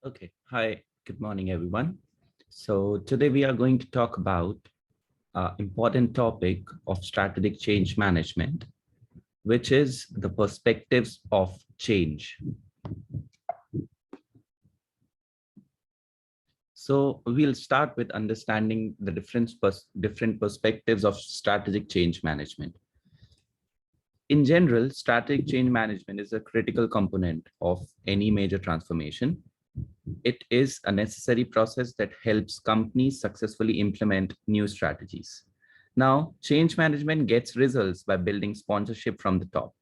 Okay. Hi, good morning, everyone. So today we are going to talk about important topic of strategic change management, which is the perspectives of change. So we'll start with understanding the different perspectives of strategic change management. In general, strategic change management is a critical component of any major transformation. It is a necessary process that helps companies successfully implement new strategies. Now, change management gets results by building sponsorship from the top.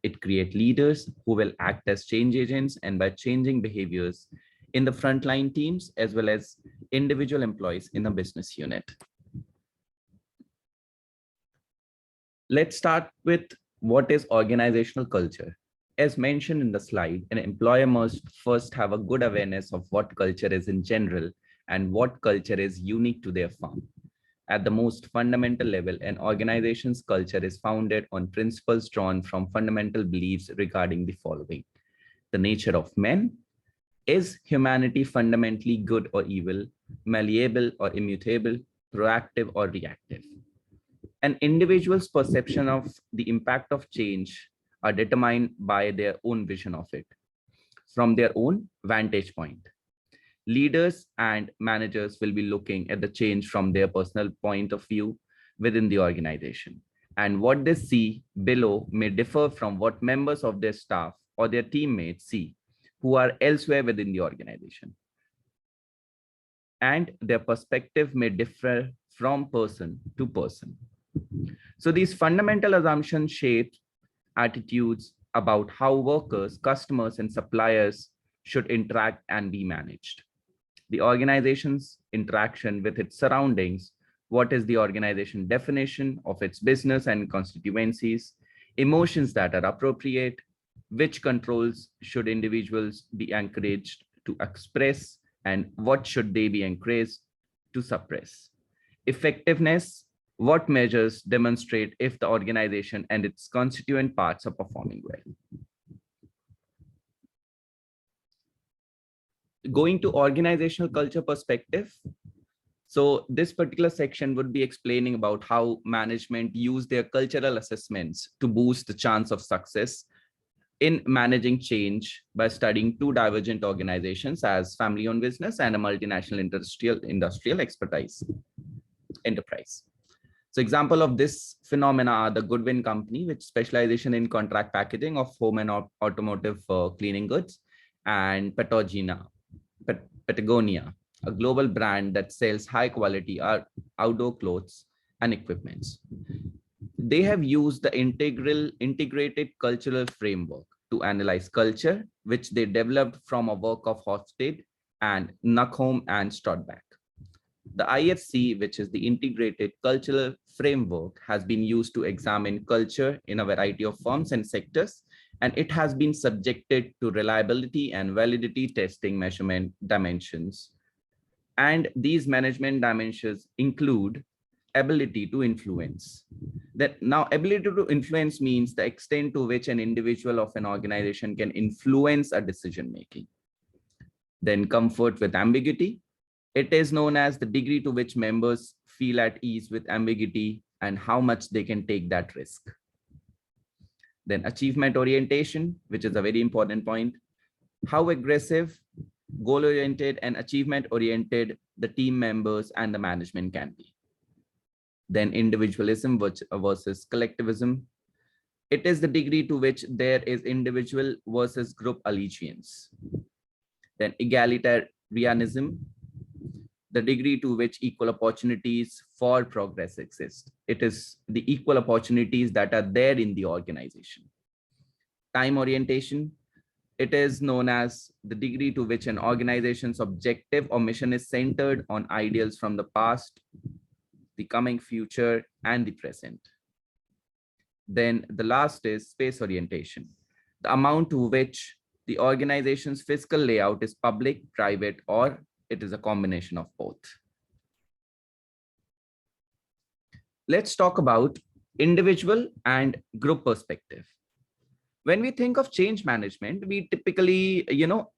It creates leaders who will act as change agents and by changing behaviors in the frontline teams as well as individual employees in a business unit. Let's start with what is organizational culture. As mentioned in the slide, an employer must first have a good awareness of what culture is in general and what culture is unique to their firm. At the most fundamental level, an organization's culture is founded on principles drawn from fundamental beliefs regarding the following: the nature of men. Is humanity fundamentally good or evil, malleable or immutable, proactive or reactive? An individual's perception of the impact of change are determined by their own vision of it from their own vantage point. Leaders and managers will be looking at the change from their personal point of view within the organization. And what they see below may differ from what members of their staff or their teammates see who are elsewhere within the organization. And their perspective may differ from person to person. So these fundamental assumptions shape attitudes about how workers, customers, and suppliers should interact and be managed. The organization's interaction with its surroundings, what is the organization definition of its business and constituencies, emotions that are appropriate, which controls should individuals be encouraged to express, and what should they be encouraged to suppress. Effectiveness, what measures demonstrate if the organization and its constituent parts are performing well. Going to organizational culture perspective. So this particular section would be explaining about how management use their cultural assessments to boost the chance of success in managing change by studying two divergent organizations as family-owned business and a multinational industrial enterprise. So example of this phenomena are the Goodwin Company, which specialization in contract packaging of home and automotive cleaning goods, and Patagonia, a global brand that sells high quality outdoor clothes and equipments. They have used the integrated cultural framework to analyze culture, which they developed from a work of Hofstede and Nuckholm and Strodback. The IFC, which is the Integrated Cultural Framework, has been used to examine culture in a variety of firms and sectors, and it has been subjected to reliability and validity testing measurement dimensions. And these management dimensions include ability to influence. Now, ability to influence means the extent to which an individual of an organization can influence a decision making. Then comfort with ambiguity. It is known as the degree to which members feel at ease with ambiguity and how much they can take that risk. Then achievement orientation, which is a very important point. How aggressive, goal-oriented, and achievement-oriented the team members and the management can be. Then individualism versus collectivism. It is the degree to which there is individual versus group allegiance. Then egalitarianism, the degree to which equal opportunities for progress exist. It is the equal opportunities that are there in the organization. Time orientation, it is known as the degree to which an organization's objective or mission is centered on ideals from the past, the coming future, and the present. Then the last is space orientation, the amount to which the organization's physical layout is public, private, or it is a combination of both. Let's talk about individual and group perspective. When we think of change management, we typically,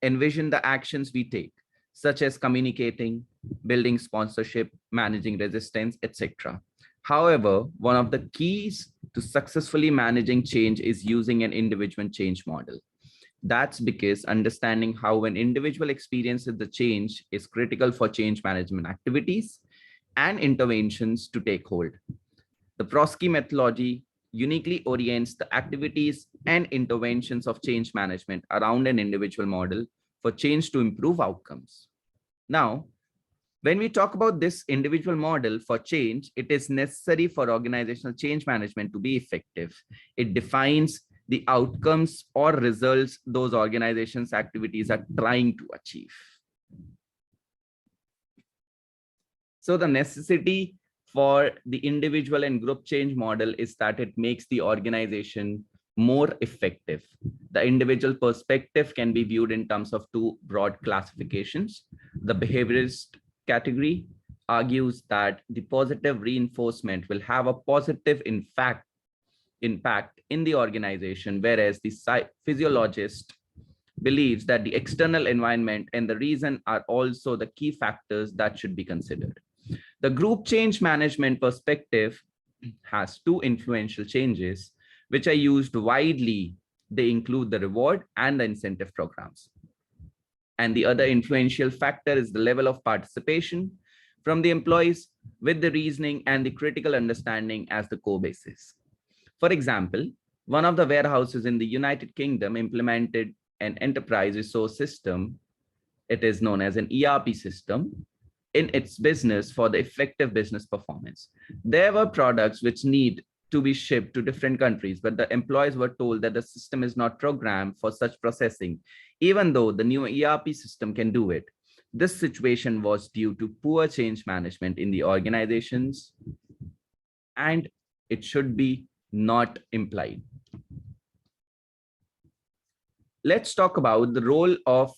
envision the actions we take, such as communicating, building sponsorship, managing resistance, etc. However, one of the keys to successfully managing change is using an individual change model. That's because understanding how an individual experiences the change is critical for change management activities and interventions to take hold. The Prosky methodology uniquely orients the activities and interventions of change management around an individual model for change to improve outcomes. Now, when we talk about this individual model for change, it is necessary for organizational change management to be effective. It defines the outcomes or results those organizations' activities are trying to achieve. So the necessity for the individual and group change model is that it makes the organization more effective. The individual perspective can be viewed in terms of two broad classifications. The behaviorist category argues that the positive reinforcement will have a positive impact in the organization, whereas the physiologist believes that the external environment and the reason are also the key factors that should be considered. The group change management perspective has two influential changes which are used widely. They include the reward and the incentive programs. And the other influential factor is the level of participation from the employees, with the reasoning and the critical understanding as the core basis. For example, one of the warehouses in the United Kingdom implemented an enterprise resource system. It is known as an ERP system in its business for the effective business performance. There were products which need to be shipped to different countries, but the employees were told that the system is not programmed for such processing, even though the new ERP system can do it. This situation was due to poor change management in the organizations, and it should be not implied. Let's talk about the role of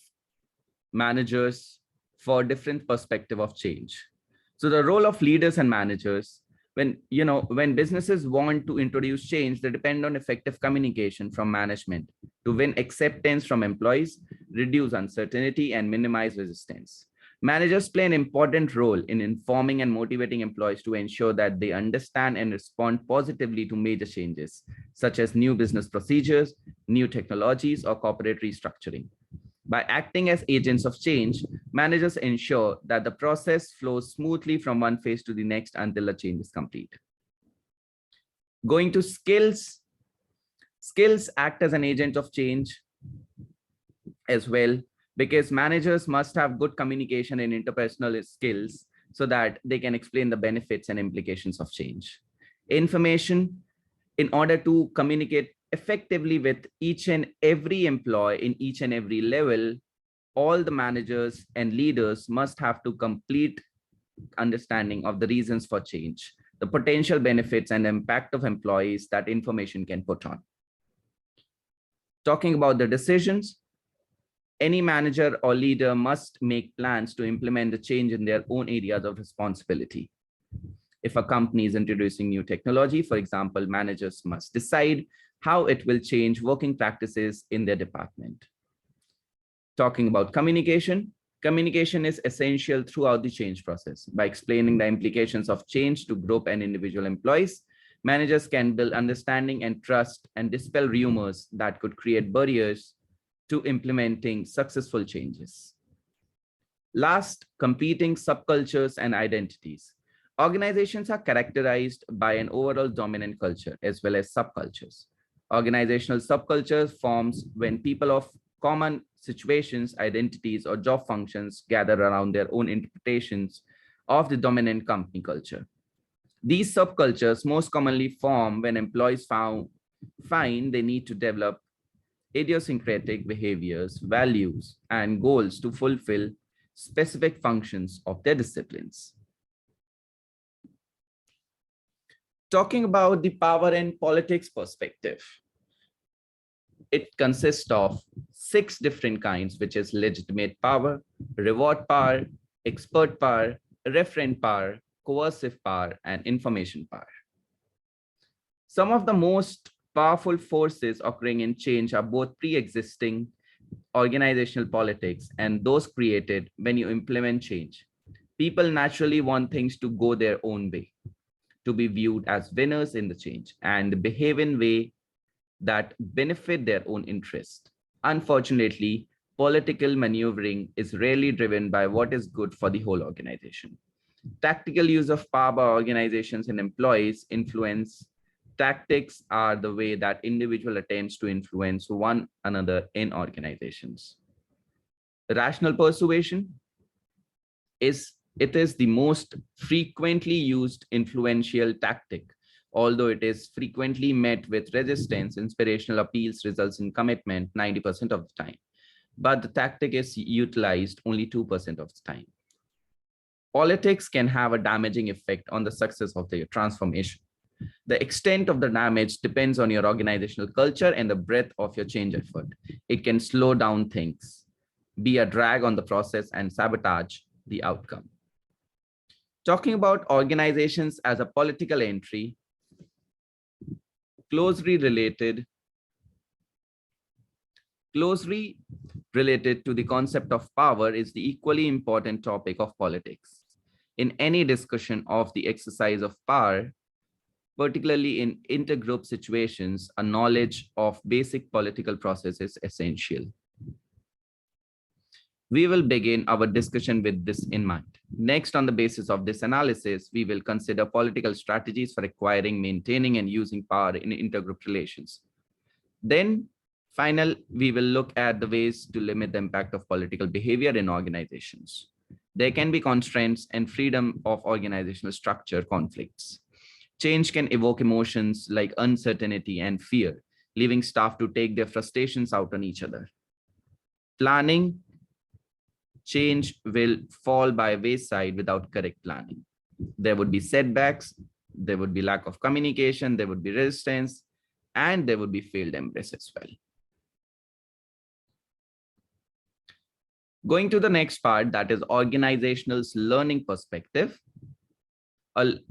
managers for different perspective of change. So the role of leaders and managers, when businesses want to introduce change, they depend on effective communication from management to win acceptance from employees, reduce uncertainty, and minimize resistance. Managers play an important role in informing and motivating employees to ensure that they understand and respond positively to major changes, such as new business procedures, new technologies, or corporate restructuring. By acting as agents of change, managers ensure that the process flows smoothly from one phase to the next until the change is complete. Going to skills. Skills act as an agent of change as well, because managers must have good communication and interpersonal skills so that they can explain the benefits and implications of change. Information, in order to communicate effectively with each and every employee in each and every level, all the managers and leaders must have to complete understanding of the reasons for change, the potential benefits and impact of employees that information can put on. Talking about the decisions, any manager or leader must make plans to implement the change in their own areas of responsibility. If a company is introducing new technology, for example, managers must decide how it will change working practices in their department. Talking about communication, communication is essential throughout the change process. By explaining the implications of change to group and individual employees, managers can build understanding and trust and dispel rumors that could create barriers to implementing successful changes. Last, competing subcultures and identities. Organizations are characterized by an overall dominant culture as well as subcultures. Organizational subcultures forms when people of common situations, identities, or job functions gather around their own interpretations of the dominant company culture. These subcultures most commonly form when employees find they need to develop idiosyncratic behaviors, values, and goals to fulfill specific functions of their disciplines. Talking about the power and politics perspective, it consists of 6 different kinds, which is legitimate power, reward power, expert power, referent power, coercive power, and information power. Some of the most Powerful forces occurring in change are both pre-existing organizational politics and those created when you implement change. People naturally want things to go their own way, to be viewed as winners in the change, and behave in way that benefit their own interest. Unfortunately, political maneuvering is rarely driven by what is good for the whole organization. Tactical use of power by organizations and employees influence tactics are the way that individual attempts to influence one another in organizations. Rational persuasion is the most frequently used influential tactic. Although it is frequently met with resistance, inspirational appeals results in commitment 90% of the time. But the tactic is utilized only 2% of the time. Politics can have a damaging effect on the success of the transformation. The extent of the damage depends on your organizational culture and the breadth of your change effort. It can slow down things, be a drag on the process, and sabotage the outcome. Talking about organizations as a political entry, closely related to the concept of power is the equally important topic of politics. In any discussion of the exercise of power, particularly in intergroup situations, a knowledge of basic political process is essential. We will begin our discussion with this in mind. Next, on the basis of this analysis, we will consider political strategies for acquiring, maintaining, and using power in intergroup relations. Then, we will look at the ways to limit the impact of political behavior in organizations. There can be constraints and freedom of organizational structure conflicts. Change can evoke emotions like uncertainty and fear, leaving staff to take their frustrations out on each other. Planning change will fall by wayside without correct planning. There would be setbacks, there would be lack of communication, there would be resistance, and there would be failed embrace as well. Going to the next part, that is organizational's learning perspective.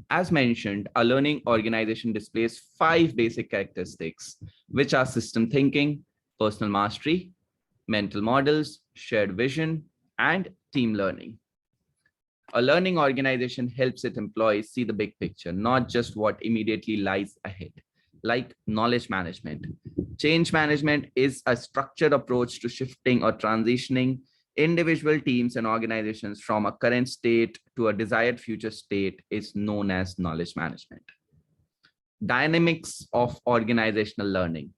As mentioned, a learning organization displays 5 basic characteristics, which are system thinking, personal mastery, mental models, shared vision, and team learning. A learning organization helps its employees see the big picture, not just what immediately lies ahead, like knowledge management. Change management is a structured approach to shifting or transitioning individual teams and organizations from a current state to a desired future state is known as knowledge management. Dynamics of organizational learning.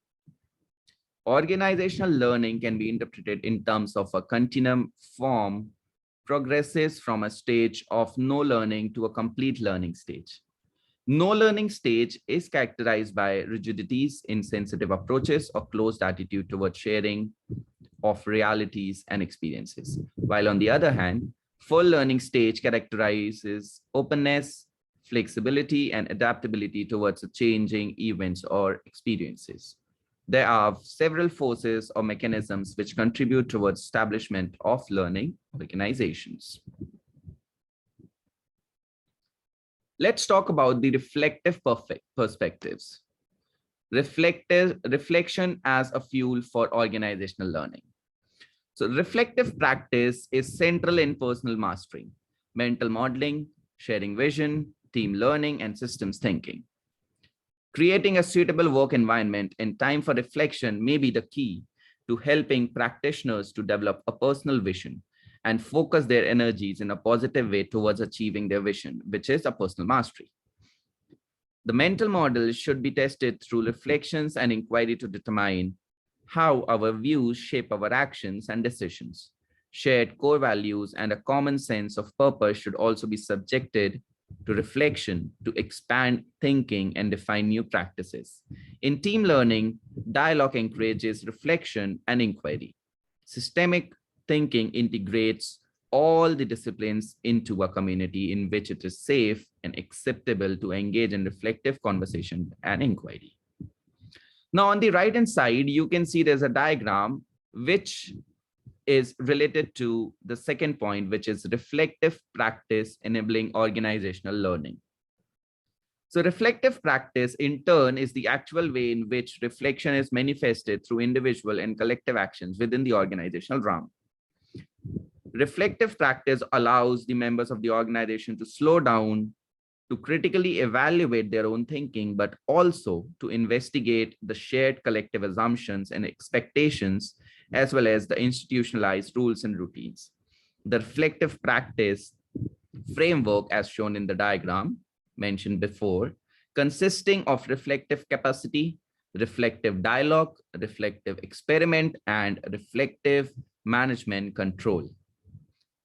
Organizational learning can be interpreted in terms of a continuum form progresses from a stage of no learning to a complete learning stage. No learning stage is characterized by rigidities, insensitive approaches, or closed attitude towards sharing of realities and experiences. While on the other hand, full learning stage characterizes openness, flexibility, and adaptability towards changing events or experiences. There are several forces or mechanisms which contribute towards establishment of learning organizations. Let's talk about the reflective perspectives. Reflection as a fuel for organizational learning. So reflective practice is central in personal mastery, mental modeling, sharing vision, team learning, and systems thinking. Creating a suitable work environment and time for reflection may be the key to helping practitioners to develop a personal vision and focus their energies in a positive way towards achieving their vision, which is a personal mastery. The mental model should be tested through reflections and inquiry to determine how our views shape our actions and decisions. Shared core values and a common sense of purpose should also be subjected to reflection to expand thinking and define new practices. In team learning, dialogue encourages reflection and inquiry. Systemic thinking integrates all the disciplines into a community in which it is safe and acceptable to engage in reflective conversation and inquiry. Now, on the right-hand side, you can see there's a diagram which is related to the second point, which is reflective practice enabling organizational learning. So reflective practice in turn is the actual way in which reflection is manifested through individual and collective actions within the organizational realm. Reflective practice allows the members of the organization to slow down, to critically evaluate their own thinking, but also to investigate the shared collective assumptions and expectations, as well as the institutionalized rules and routines. The reflective practice framework, as shown in the diagram mentioned before, consisting of reflective capacity, reflective dialogue, reflective experiment, and reflective management control.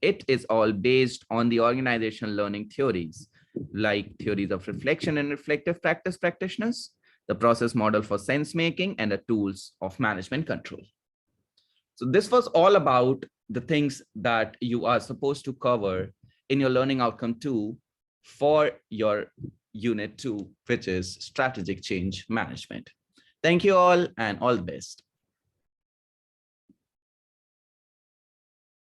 It is all based on the organizational learning theories, like theories of reflection and reflective practice practitioners, the process model for sense making, and the tools of management control. So this was all about the things that you are supposed to cover in your learning outcome 2 for your unit 2, which is strategic change management. Thank you all and all the best.